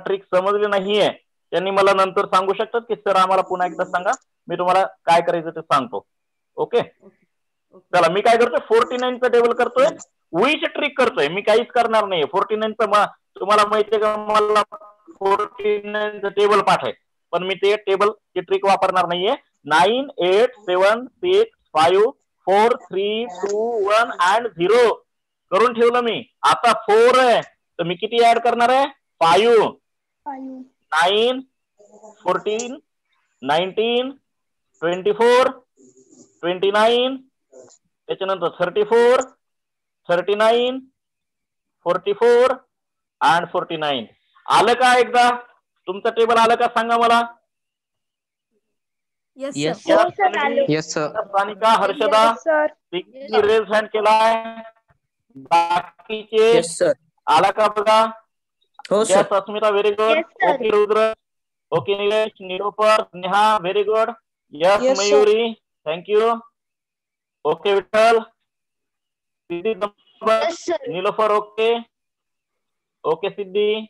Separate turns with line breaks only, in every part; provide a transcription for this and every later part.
Trick समजली नाहीये त्यांनी मला नंतर सांगू शकतात की सर आम्हाला पुन्हा एकदा सांगा, मी तुम्हाला काय करायचं ते सांगतो. ओके, चला मी काय करतोय 49चं टेबल करतोय, उईची ट्रिक करतोय, मी काहीच करणार नाही. 49चं तुम्हाला माहितीये का मला 49चं टेबल पाठ आहे, पण मी ते टेबल ची ट्रिक वापरणार नाहीये. 9 8 7 6 5 4 3 2 1 and 0 करून ठेवलं मी. आता 4 आहे तर मी किती ऍड करणार आहे? 5 9 14 19 24 29 त्याच्यानंतर 34 39 44 and 49. आलं का? एकदा तुमचं टेबल आलं का सांगा मला.
Yes, sir.
Sanika, Harshada raise hand केलाय. बाकीचे आला का बघा? Yes Asmita, very good. Okay Rudra, okay Nilesh, Nilofar, Neha, very good. Yes Mayuri, thank you. Okay Vitthal, Siddhi, Nilofar, okay okay Siddhi.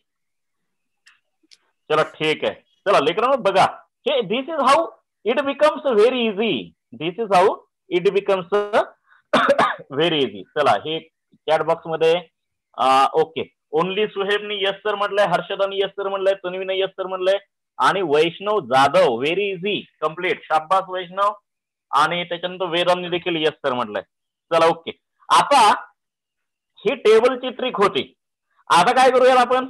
चला ठीक आहे. चला लेकरांनो बघा, हे this is how it becomes very easy. This is how it becomes very easy. चला हे चॅट बॉक्स मध्ये ओके. ओनली सुहेबनी यस सर म्हटलंय, हर्षदानी यस सर म्हणलंय, तन्वीने यस सर म्हणलंय आणि वैष्णव जाधव व्हेरी इझी कम्प्लीट. शाबास वैष्णव. आणि त्याच्यानंतर वेदांनी देखील यस सर म्हटलंय. चला ओके. आता ही टेबलची ट्रिक होती. आता काय करूया आपण?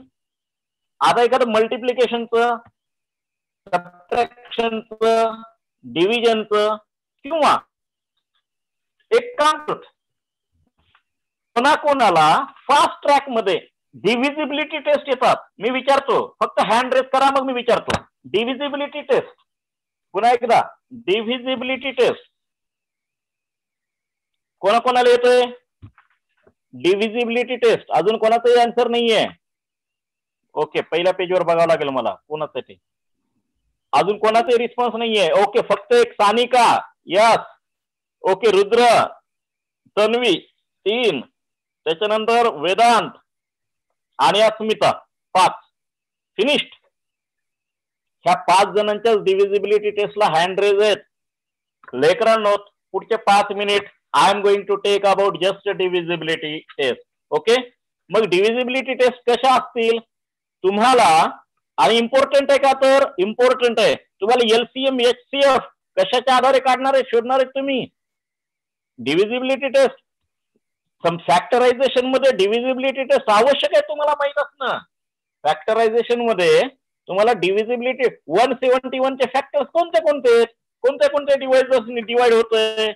आता एखादं मल्टिप्लिकेशनचं, सबट्रॅक्शनचं, डिव्हिजनचं किंवा एक काम करत कोणाला फास्ट ट्रॅक मध्ये डिव्हिजिबिलिटी टेस्ट येतात. मी विचारतो, फक्त हँड रेस करा मग मी विचारतो. डिव्हिजिबिलिटी टेस्ट, पुन्हा एकदा डिव्हिजिबिलिटी टेस्ट कोणाला येतोय? Divisibility test. अजून कोणाचाही आन्सर नाहीये. ओके, पहिल्या पेजवर बघावं लागेल मला कोणासाठी. अजून कोणाचाही रिस्पॉन्स नाहीये. ओके, फक्त एक सानिका यस. ओके रुद्र, तन्वी 3, त्याच्यानंतर वेदांत आणि अस्मिता 5. फिनिश्ड. ह्या 5 जणांच्या डिव्हिजिबिलिटी टेस्टला हँड रेज आहेत. लेकरांनो पुढचे 5 minute I am going to take about just divisibility test. Okay, मग डिव्हिजिबिलिटी टेस्ट कशा असतील तुम्हाला, आणि इम्पॉर्टंट आहे का? तर इम्पॉर्टंट आहे. तुम्हाला एलसीएम एचसीएफ कशाच्या आधारे काढणार आहे, शोधणार आहे तुम्ही? Divisibility test. फॅक्टरायझेशन मध्ये डिव्हिजिबिलिटी टेस्ट आवश्यक आहे, तुम्हाला माहित असणं. फॅक्टरायझेशन मध्ये तुम्हाला डिव्हिजिबिलिटी 171 चे फॅक्टर्स कोणते डिवाइड होतोय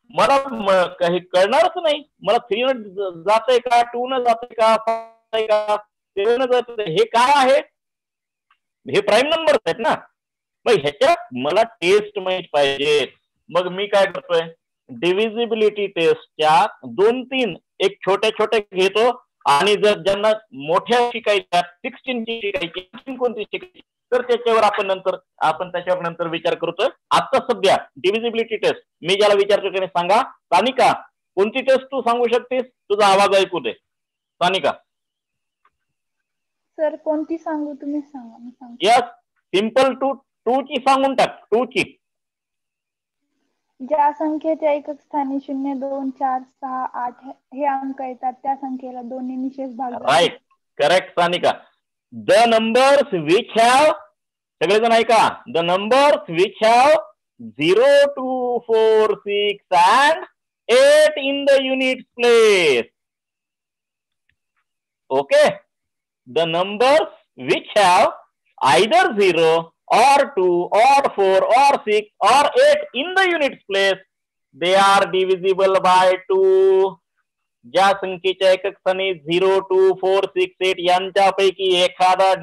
मला काही कळणारच नाही. मला 3 न जातंय का, 2 न जातंय का, 5 का, 7 न जातंय, हे काय आहे? हे प्राईम नंबर आहेत ना. मग ह्याच्यात मला टेस्ट माहित पाहिजे. मग मी काय करतोय, डिव्हिजिबिलिटी टेस्टच्या 2-3 एक छोटे घेतो, आणि जर ज्यांना मोठ्या शिकायच्या 16 ची शिकायची, कोणती शिकायची, तर त्याच्यावर आपण त्याच्यावर नंतर विचार करतोय. आता सध्या डिव्हिजिबिलिटी टेस्ट मी ज्याला विचारतो त्याने सांगा. सानिका, कोणती टेस्ट तू सांगू शकतेस? तुझा आवाज ऐकू दे सानिका.
सर कोणती सांगू? तुम्ही सांगा.
यस, सिंपल 2 ची सांगून टाक. 2 ची.
ज्या संख्येच्या एकक स्थानी 0 2 4 6 8 हे अंक येतात त्या संख्येला 2 ने निशेष भाग.
Right, correct Sanika. The numbers which have, सगळेजण ऐका, the numbers which have 0 2 4 6 and 8 in the units place. Okay, the numbers which have either 0 or 2 or 4 or 6 or 8 in the units place, they are divisible by 2. ज्या संख्येच्या एकक स्थानी 0 2 4 6 8 यांच्यापैकी एखादा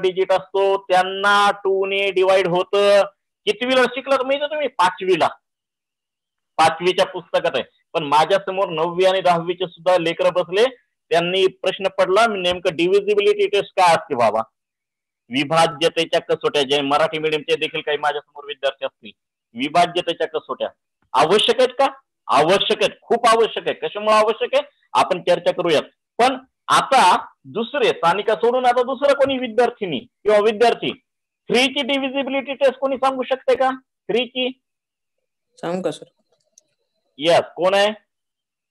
digit असतो, त्यांना 2 ने डिवाइड होतं. कितवीला शिकलात माहिती तुम्ही? 5वीला. 5वीच्या पुस्तकात आहे. पण माझ्या समोर 9वी आणि 10वीचे सुद्धा लेकरं बसले, त्यांनी प्रश्न पडला नेमकं डिव्हिजिबिलिटी टेस्ट काय असते बाबा. विभाज्यतेच्या कसोट्या, जे मराठी मीडियमचे देखील काही माझ्या समोर विद्यार्थी असतील, विभाज्यतेच्या कसोट्या आवश्यक आहेत का? आवश्यक आहेत, खूप आवश्यक आहे. कशामुळे आवश्यक आहे आपण चर्चा करूयात. पण आता दुसरे सानिका सोडून आता दुसरं कोणी विद्यार्थिनी किंवा विद्यार्थी 3 ची डिव्हिजिबिलिटी टेस्ट कोणी सांगू शकते का? 3 ची
सांगू का सर?
यस, कोण आहे?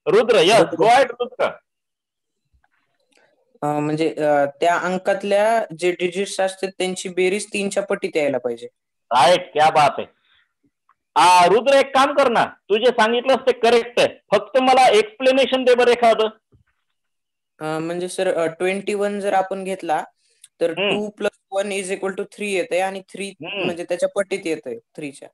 Rudra. Yes, go ahead Rudra.
म्हणजे त्या अंकातल्या जे डिजिट्स असतात त्यांची बेरीज 3च्या पटीत यायला पाहिजे.
राईट, क्या बात आहे. रुद्र एक काम कर ना, तू जे सांगितलंस ते करेक्ट आहे, फक्त मला एक्सप्लेनेशन दे बरं एखादं.
म्हणजे सर 21 जर आपण घेतला तर 2 + 1 = 3 येते आणि 3 म्हणजे त्याच्या पटीत येते 3च्या.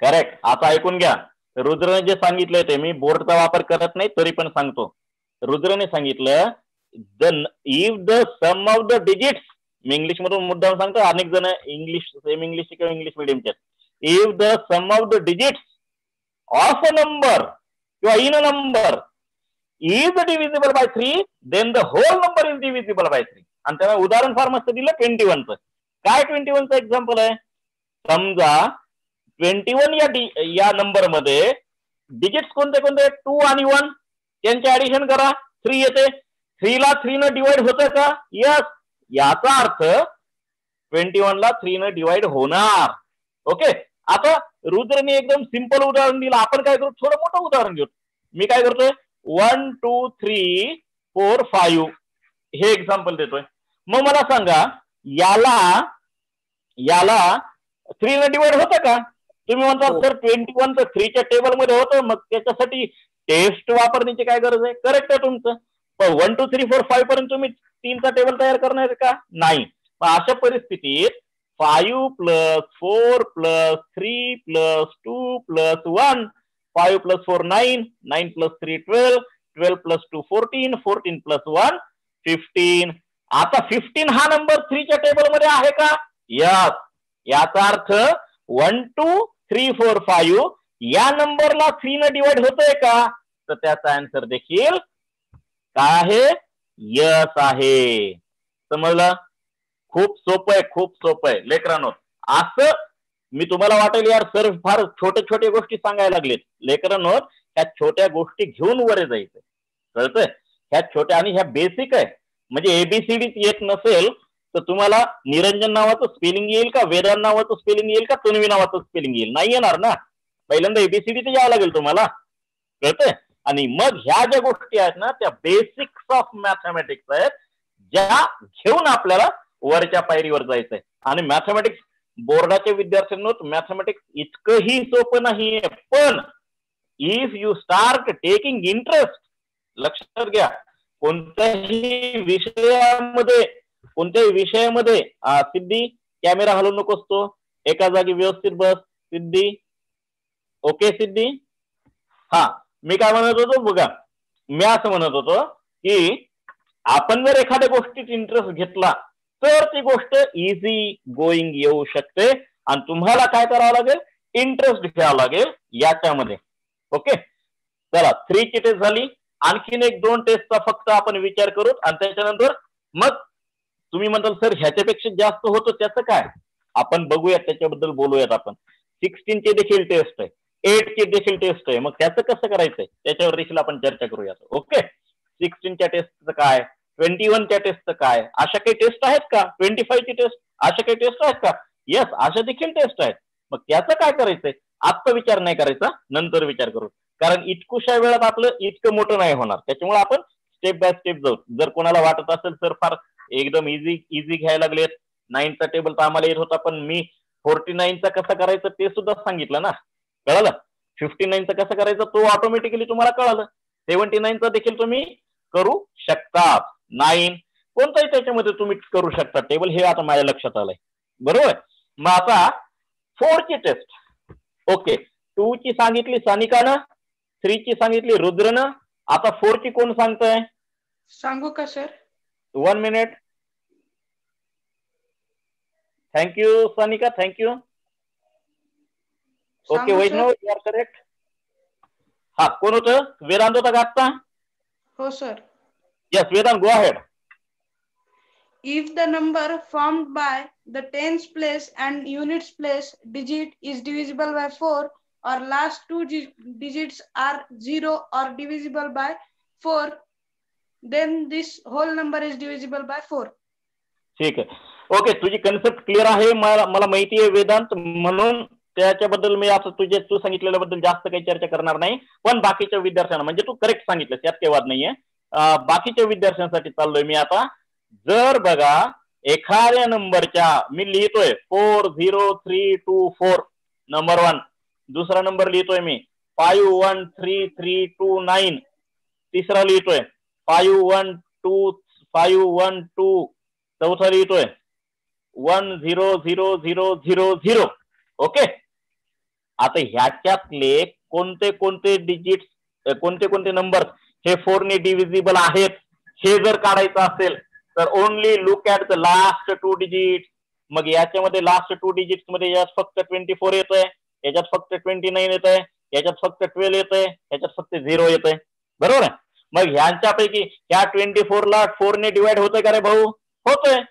करेक्ट. आता ऐकून घ्या, रुद्रने जे सांगितलंय ते मी बोर्डचा वापर करत नाही तरी पण सांगतो. रुद्रने सांगितलं if the sum of the digits, मी इंग्लिश मधून मुद्दाम सांगतो, अनेक जण इंग्लिश सेम इंग्लिश किंवा इंग्लिश मिडियमचे, if the sum of the digits of a number किंवा in a number is divisible by 3, then the whole number is divisible by 3. आणि त्याला उदाहरण फार मस्त दिलं 21चं. काय 21चं एक्झाम्पल आहे? समजा 21 या नंबर मध्ये डिजिट्स कोणते कोणते? 2 आणि 1, त्यांचे ऍडिशन करा, 3 येते. 3 ला 3 न डिवाइड होतं का? यस. याचा अर्थ 21 ला 3 न डिवाइड होणार. ओके. आता रुद्रने एकदम सिंपल उदाहरण दिलं, आपण काय करू, थोडं मोठं उदाहरण घेऊ. मी काय करतोय, 1 2 3 4 5 हे एक्झाम्पल देतोय. मग मला सांगा, याला 3 न डिवाइड होतं का? तुम्ही म्हणता सर 21 तर 3 च्या टेबल मध्ये होतं, मग त्याच्यासाठी टेस्ट वापरण्याची काय गरज आहे? करेक्ट आहे तुमचं. पण 1 2 3 4 5 पर्यंत तुम्ही 3चा टेबल तयार करणार का? नाही. मग अशा परिस्थितीत 5 + 4 + 3 + 2 + 1, 5 + 4 9, 9 + 3 12, 12 + 2 14, 14 + 1 15. आता 15 हा नंबर 3 च्या टेबल मध्ये आहे का? यस. याचा अर्थ 1 2 3 4 5 या नंबरला 3 न डिवाइड होतोय का? तर त्याचा आन्सर देखील काय आहे? यस आहे. समजलं? खूप सोपं आहे, खूप सोपं आहे लेकरांनो. असं मी तुम्हाला वाटेल यार सर फार छोटे छोटे गोष्टी सांगायला लागलेत. लेकरांनो, ह्या छोट्या गोष्टी घेऊन वर जायचं, कळतंय? ह्या छोट्या आणि ह्या बेसिक आहे. म्हणजे एबीसीडी येत नसेल तर तुम्हाला निरंजन नावाचं स्पेलिंग येईल का, वेदांत नावाचं स्पेलिंग येईल का, तन्वी नावाचं स्पेलिंग येईल? नाही येणार ना. पहिल्यांदा एबीसीडी तर यावं लागेल तुम्हाला, कळतंय? आणि मग ह्या ज्या गोष्टी आहेत ना, त्या बेसिक्स ऑफ मॅथमॅटिक्स आहेत, ज्या घेऊन आपल्याला वरच्या पायरीवर जायचंय. आणि मॅथमॅटिक्स बोर्डाच्या विद्यार्थ्यांना मॅथमॅटिक्स इतकंही सोपं नाहीये, पण if you start taking interest, लक्षात घ्या, कोणत्याही विषयामध्ये सिद्धी कॅमेरा हलवू नकोस, तो एका जागी व्यवस्थित बस. सिद्धी, ओके सिद्धी? हा, मी काय म्हणत होतो बघा, मी असं म्हणत होतो की आपण जर एखाद्या गोष्टीत इंटरेस्ट घेतला तर ती गोष्ट इझी गोईंग येऊ शकते. आणि तुम्हाला काय करावं लागेल? इंटरेस्ट घ्यावा लागेल याच्यामध्ये. ओके, चला 3 ची टेस्ट झाली. आणखीन 1-2 टेस्टचा फक्त आपण विचार करू आणि त्याच्यानंतर मग तुम्ही म्हणताल सर ह्याच्यापेक्षा जास्त होतं त्याचं काय? आपण बघूयात, त्याच्याबद्दल बोलूयात आपण. 16 ची देखील टेस्ट आहे, 8 ची देखील टेस्ट आहे, मग त्याचं कसं करायचंय त्याच्यावर देखील आपण चर्चा करूयात. ओके, 16 च्या टेस्टचं काय, 21 च्या टेस्टचं काय, अशा काही टेस्ट आहेत का? 25 ची टेस्ट, अशा काही टेस्ट आहेत का? येस, अशा देखील टेस्ट आहेत. मग त्याचं काय करायचंय? आत्ता विचार नाही करायचा, नंतर विचार करू, कारण इतकुशा वेळात आपलं इतकं मोठं नाही होणार. त्याच्यामुळे आपण स्टेप बाय स्टेप जाऊ. जर कोणाला वाटत असेल सर फार एकदम इझी घ्यायला लागलेत, 9चा टेबल तर आम्हाला येत होता, पण मी 49चा कसं करायचं ते सुद्धा सांगितलं ना, कळलं? 59चा कसं करायचं तो ऑटोमॅटिकली तुम्हाला कळालं. 79चा देखील तुम्ही करू शकता. 9 कोणताही त्याच्यामध्ये तुम्ही करू शकता टेबल, हे आता माझ्या लक्षात आलंय. बरोबर. मग आता 4 ची टेस्ट. ओके, 2 ची सांगितली सानिकानं, 3 ची सांगितली रुद्रनं. आता 4 ची कोण सांगतंय?
सांगू का sir?
1 minute. Thank you Sanika, thank you. Okay, Vaishnav you are correct. हा, कोण होतं? वेदांत होता का आत्ता?
हो sir.
Yes, Vedant, go ahead.
If the number formed by the tens place and units place digit is divisible by 4 or last two digits are 0 or divisible by 4, then this whole number is divisible by 4.
ठीक आहे. Okay, तुझी concept clear आहे, मला माहिती आहे वेदांत, म्हणून त्याच्याबद्दल मी आता तू सांगितलेल्याबद्दल जास्त काही चर्चा करणार नाही. पण बाकीच्या विद्यार्थ्यांना, म्हणजे तू करेक्ट सांगितलं, त्यात काही वाद नाहीये. बाकीच्या विद्यार्थ्यांसाठी चाललोय मी आता. जर बघा एखाद्या नंबरच्या, मी लिहितोय 40324 नंबर 1, दुसरा नंबर लिहितोय मी 513329, तिसरा लिहितोय 512512, चौथा लिहितोय 100000. ओके, आता ह्याच्यातले कोणते कोणते डिजिट्स, कोणते कोणते नंबर हे 4 ने डिव्हिजिबल आहेत हे जर काढायचं असेल तर only look at the last 2 digits. मग याच्यामध्ये लास्ट 2 डिजिट्स मध्ये यात फक्त 24 येतोय, याच्यात फक्त 29 येतोय, याच्यात फक्त 12 येतोय, याच्यात फक्त 0 येतोय. बरोबर आहे. मग ह्यांच्यापैकी ह्या 24 ला 4 ने डिवाइड होतोय का रे भाऊ? होतोय.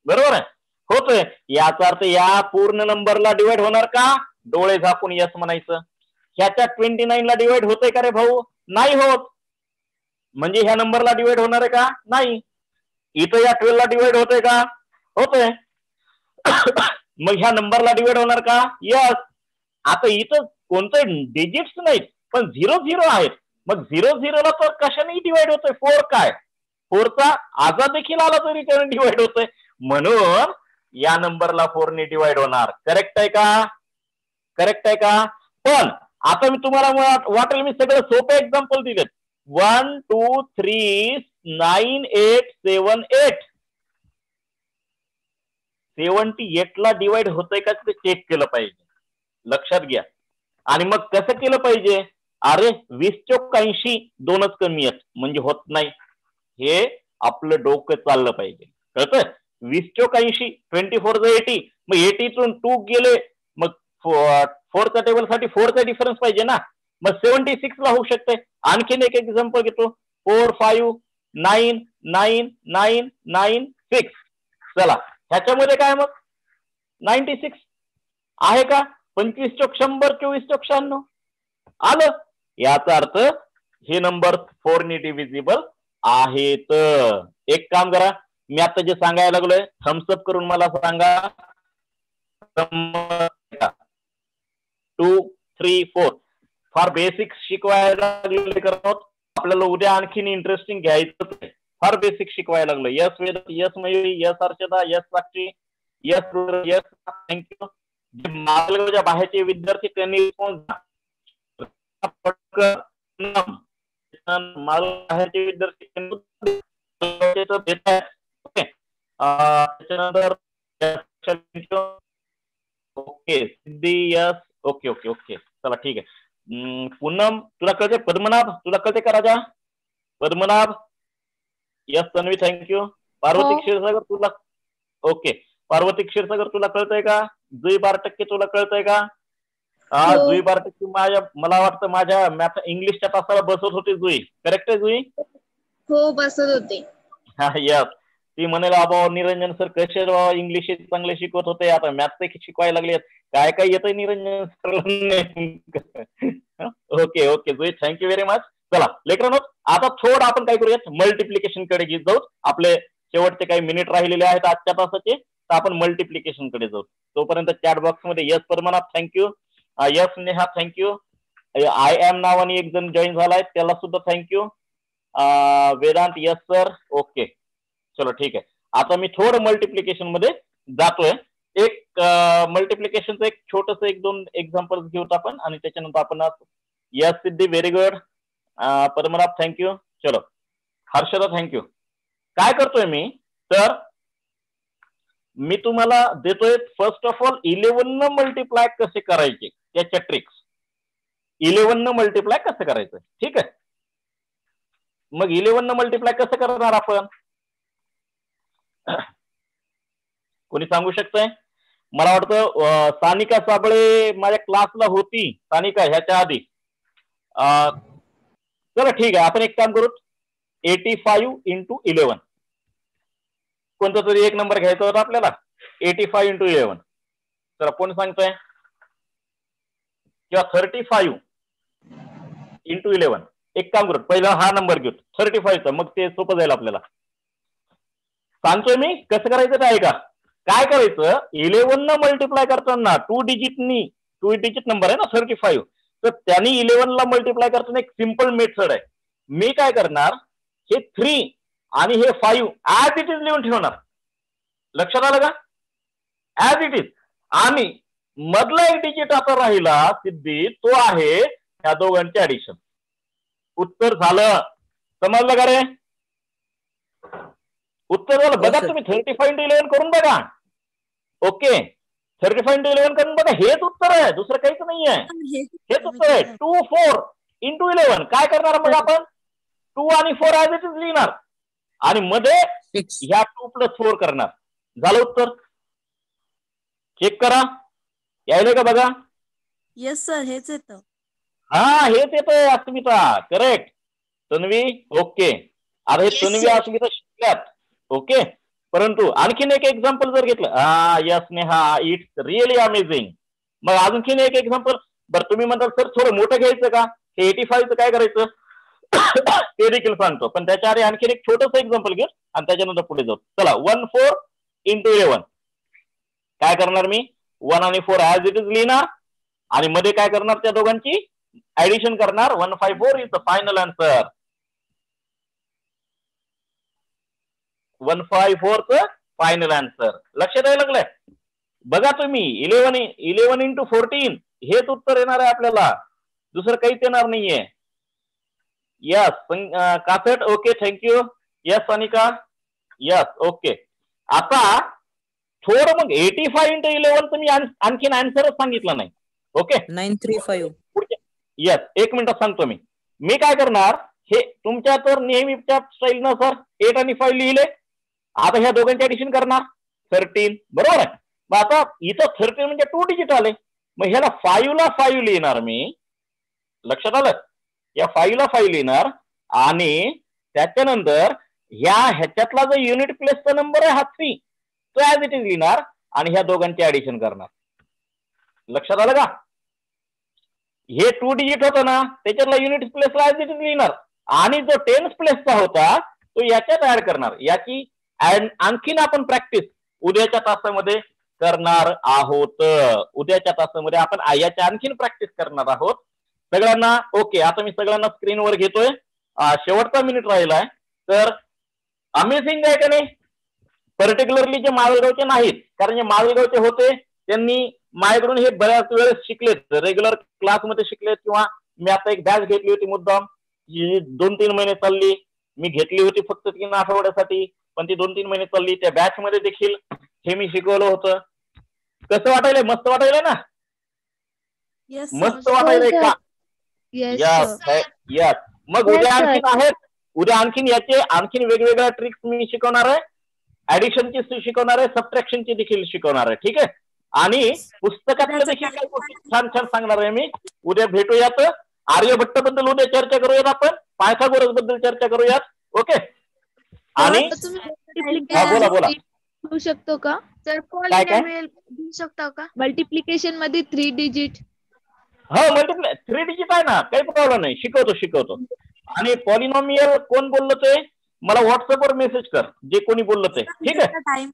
बरोबर आहे, होतोय. याचा अर्थ या पूर्ण नंबरला डिवाइड होणार का? डोळे झाकून यस म्हणायचं. ह्याच्या 29 ला डिवाइड होतोय का रे भाऊ? नाही होत. म्हणजे ह्या नंबरला डिवाइड होणार आहे का? नाही. इथं या 12 ला डिवाइड होतोय का? होतोय. मग ह्या नंबरला डिवाइड होणार का? यस. आता इथं कोणते डिजिट्स नाहीत पण 0 आहेत. मग 0 ला तर कशाने डिवाइड होतोय? 4 काय? 4चा आजा देखील आला तरी त्याने डिवाइड होतोय, म्हणून या नंबरला 4 ने डिवाइड होणार. करेक्ट आहे का? करेक्ट आहे का? पण आता मी तुम्हाला वाटेल मी सगळं सोपे एक्झाम्पल दिलेत. 1 2 3 9 8 7 8. 78 ला डिवाइड होतंय का ते चेक केलं पाहिजे, लक्षात घ्या. आणि मग कसं केलं पाहिजे? अरे 20/80 2च कमी आहेत म्हणजे होत नाही, हे आपलं डोकं चाललं पाहिजे. कळतंय? 20/80, 24 चं 80, मग 80तून 2 गेले, मग 4च्या टेबल साठी 4चा डिफरन्स पाहिजे ना. मग 76 ला होऊ शकते. आणखीन एक एक्झाम्पल घेतो. 4 5 9 9 9 9 6. चला ह्याच्यामध्ये काय मग 96 आहे का? 25/100 24/96 आलं. याचा अर्थ हे नंबर 4 ने डिव्हिजिबल आहेत. एक काम करा, मी आता जे सांगायला लागलोय थम्सअप करून मला सांगा. 2 3 4 फार बेसिक शिकवायला लागले करतो. आपल्याला उद्या आणखीन इंटरेस्टिंग घ्यायचं, फार बेसिक शिकवायला लागलो. Yes Ved, yes Mayuri, yes Archana, yes Sakshi, yes yes thank you. जे मालगावच्या बाहेरचे विद्यार्थी त्यांनी बाहेरचे विद्यार्थी त्याच्यानंतर okay Siddhi yes. Okay okay okay चला ठीक आहे. पूनम तुला कळते? पद्मनाभ तुला कळते का राजा? पद्मनाभ यस. तन्वी थँक्यू. पार्वती क्षीरसागर तुला ओके. पार्वती क्षीरसागर तुला कळतंय का? जुई 12% तुला कळतंय का? जुई 12% मला वाटतं माझ्या मॅथ इंग्लिशच्या तासाला बसत होते जुई. करेक्ट आहे जुई?
हो बसत होते.
हा यस. ती म्हणाल बाबा निरंजन सर कसे बाबा इंग्लिश चांगले शिकवत होते, आता मॅथ शिकवायला लागले. काय काय येतंय निरंजन सर? ओके ओके जुई थँक्यू व्हेरी मच. चला लेकरांनो, आता थोडं आपण काय करूयात, मल्टिप्लिकेशन कडे घेत जाऊ. आपले शेवटचे काही मिनिट राहिलेले आहेत आजच्या तासाचे, तर आपण मल्टिप्लिकेशन कडे जाऊ. तोपर्यंत चॅट बॉक्स मध्ये yes Padmanabh thank you, yes Neha thank you, I M नावाने एक जण जॉईन झालाय त्याला सुद्धा thank you. Vedant yes sir. Okay चलो ठीक आहे. आता मी थोडं मल्टिप्लिकेशन मध्ये जातोय. एक मल्टिप्लिकेशनचं एक छोटस 1-2 एक्झाम्पल घेऊत आपण आणि त्याच्यानंतर आपण यस सिद्धी व्हेरी गुड. पद्मनाभ थँक्यू. चलो हर्षदा थँक्यू. काय करतोय मी तर मी तुम्हाला देतोय फर्स्ट ऑफ ऑल 11 न मल्टिप्लाय कसे करायचे त्याच्या ट्रिक्स. 11 न मल्टिप्लाय कसं करायचं, ठीक आहे. मग 11 न मल्टिप्लाय कसं करणार आपण? कोणी सांगू शकतंय? मला वाटतं सानिका साबळे माझ्या क्लासला होती. सानिका ह्याच्या आधी. चला ठीक आहे, आपण एक काम करू. 85 × 11 कोणता तरी एक नंबर घ्यायचा होता आपल्याला. 85 × 11. चला कोण सांगतोय? किंवा 35 × 11. एक काम करू, पहिला हा नंबर घेऊ 35चा, मग ते सोपं जाईल आपल्याला. सांगतोय मी कसं करायचं ते ऐका. काय करायचं, 11 न मल्टिप्लाय करताना 2 डिजिट नंबर आहे ना 35, तर त्यांनी 11 ला मल्टिप्लाय करताना एक सिंपल मेथड आहे. मी काय करणार, हे 3 आणि हे 5 ऍज इट इज लिहून ठेवणार. लक्षात आलं का? As it is. आणि मधला एक डिजिट आता राहिला सिद्धी, तो आहे ह्या दोघांचे ऍडिशन. उत्तर झालं. समजलं का रे? उत्तर झालं. बघा तुम्ही 35 into 11 करून बघा. ओके, 35 into 11 करून बघा. हेच उत्तर आहे, दुसरं काहीच नाही आहे. हेच उत्तर आहे. 2 4 into 11. काय करणार मग आपण? 2 आणि 4 ऍज इट इज लिहिणार आणि मध्ये ह्या 2 + 4 करणार. झालं उत्तर. चेक करा, यायला का बघा.
येस सर, हेच येतं.
हा, हेच येतंय अस्मिता. करेक्ट. तन्वी ओके. अरे तन्वी अस्मिता शिकल्यात. ओके, परंतु आणखीन एक एक्झाम्पल जर घेतलं, yes Neha, it's really amazing. मग आणखीन एक एक्झाम्पल. बरं तुम्ही म्हणताल सर थोडं मोठं घ्यायचं का, हे 85चं काय करायचं ते देखील सांगतो, पण त्याच्या आधी आणखीन एक छोटंसं एक्झाम्पल घेऊ आणि त्याच्यानंतर पुढे जाऊ. चला, 1 4 into 11. काय करणार मी, 1 आणि 4 ऍज इट इज लिहिणार आणि मध्ये काय करणार, त्या दोघांची ऍडिशन करणार. 154 इज द फायनल आन्सर. 154 च फायनल आन्सर. लक्षात यायला लागलंय. बघा तुम्ही 11 into 14 हेच उत्तर येणार आहे आपल्याला, दुसरं काहीच येणार नाहीये. Yes caste, okay, thank you. Yes Anika, yes okay. आता थोडं मग 85 into 11 तुम्ही आणखीन आन्सरच सांगितलं नाही. ओके,
935.
यस, एक मिनिटात सांगतो मी. मी काय करणार, हे तुमच्या तर नेहमीच्या स्टाईलनं सर 8 आणि 5 लिहिले. आता ह्या दोघांचे ऍडिशन करणार 13, बरोबर आहे. मग आता इथं 13 म्हणजे 2 डिजिट आले, मग ह्याला 5 ला 5 लिहिणार मी. लक्षात आलं? या 5 ला 5 लिहिणार आणि त्याच्यानंतर ह्याच्यातला जो युनिट प्लेसचा नंबर आहे हा 3, तो ऍज इट इज लिहिणार आणि ह्या दोघांचे ऍडिशन करणार. लक्षात आलं का? हे 2 डिजिट होतं ना, त्याच्यातला युनिट प्लेसला ऍज इट इज लिहिणार आणि जो 10 प्लेसचा होता तो याच्यात ऍड करणार. याची आणखीन आपण प्रॅक्टिस उद्याच्या तासामध्ये करणार आहोत. उद्याच्या तासामध्ये आपण याची आणखीन प्रॅक्टिस करणार आहोत. सगळ्यांना ओके. आता मी सगळ्यांना स्क्रीनवर घेतोय. शेवटचा मिनिट राहिलाय. तर अमेझिंग आहे का नाही? पर्टिक्युलरली जे माजलगावचे नाहीत, कारण जे माजलगावचे होते त्यांनी माझ्याकडून हे बऱ्याच वेळेस शिकलेत, रेग्युलर क्लासमध्ये शिकलेत, किंवा मी आता एक बॅच घेतली होती मुद्दाम, जी 2-3 महिने चालली. मी घेतली होती फक्त 3 आठवड्यासाठी, पण ती 2-3 महिने चालली. त्या बॅच मध्ये देखील हे मी शिकवलं होतं. कसं वाटायलंय? मस्त वाटायलंय ना?
येस
मस्त वाटायलंय का? Yes yes. मग उद्या आणखीन आहेत, उद्या आणखीन वेगवेगळ्या ट्रिक्स मी शिकवणार आहे. ऍडिशनची शिकवणार आहे, सबट्रॅक्शनची देखील शिकवणार आहे. ठीक आहे. आणि पुस्तकातल्या देखील काही गोष्टी छान छान सांगणार आहे मी. उद्या भेटूयात. आर्यभट्ट बद्दल उद्या चर्चा करूयात, आपण पायथागोरस बद्दल चर्चा करूयात. ओके. आणि बोला बोला.
होऊ शकतो का सर?
काय
घेऊ शकतो का मल्टिप्लिकेशन मध्ये 3 डिजिट?
हो, मल्टिप्लाय 3 डिजिट आहे ना, काही प्रॉब्लेम नाही. शिकवतो. आणि पॉलिनॉमियल कोण बोललं ते मला व्हॉट्सअपवर मेसेज कर, जे कोणी बोललं ते. ठीक आहे.